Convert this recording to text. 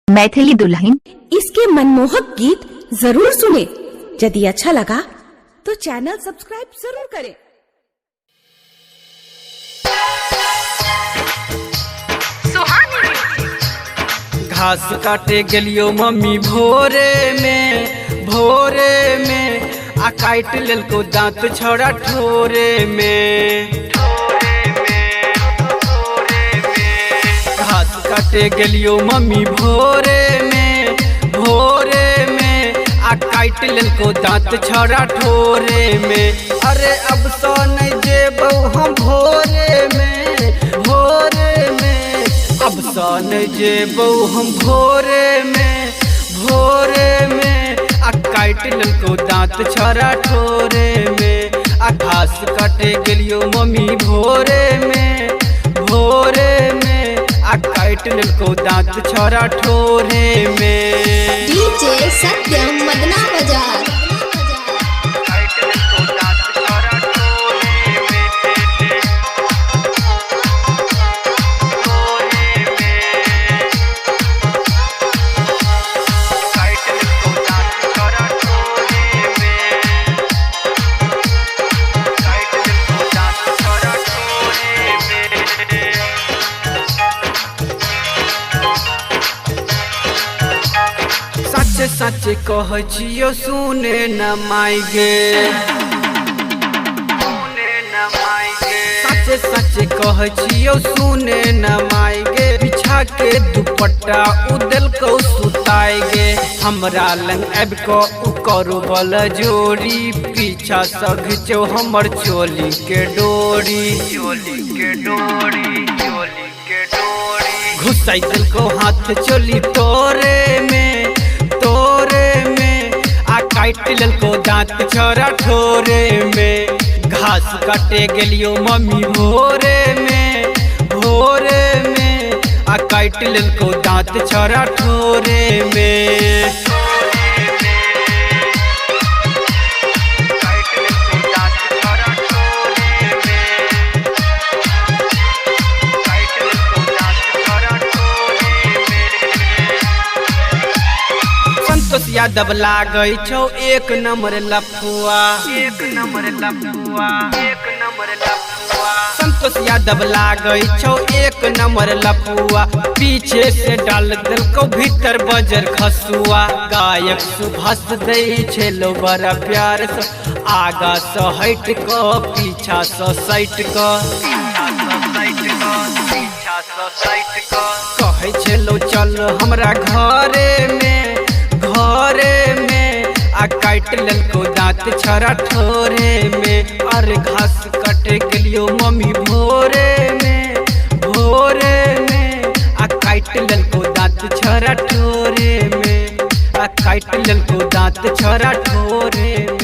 मैथिली दुल्हन। इसके मनमोहक गीत जरूर सुने। यदि अच्छा लगा तो चैनल सब्सक्राइब जरूर करें। घास काटे गेलियो मम्मी भोरे में आ काट लेलको दांत छोड़ा ठोरे में। घास काटे गेलियो मम्मी भोरे में आ काट लेलको दांत छोड़ा ठोरे में। अरे अब सो नहीं जेबौ हम भोरे में अब सो नहीं जेबौ हम भोरे में आ काट लेलको दांत छोड़ा ठोरे में। आ घास काटे गेलियो मम्मी भोरे में आ काट लेलको दांत छोड़ा ठोरे में। डीजे सत्यम मदना बाजार। सच कह छियो सुने न माई गे, सच कह छियो सुने न माई गे। बिछा के दुपट्टा उदल को सुताई गे। हमरा लंग अब को करो बल जोड़ी पीछा सघचो हमर चोली के डोरी घुसाई दिल को हाथ चोली तोरे में आ काट लेलको दांत छोड़ा ठोरे में। घास काटे गेलियो मम्मी भोरे में आ काट लेलको दांत छोड़ा ठोरे में। यादव लागै छौ एक नंबर लफुआ संतोष यादव लागै छौ एक नंबर लफुआ। पीछे से डाल दिलको भीतर बजर खसुआ। गायक सुभाष दै छेलो बड़ा प्यार से आगा से हट क पीछा से सैट क कहै छेलो चल हमरा घरे में आ काट लेलको दांत छोड़ा ठोरे में। और घास काटे गेलियो मम्मी भोरे में आ काट लेलको दांत छोड़ा ठोरे में आ काट लेलको दांत छोड़ा ठोरे में।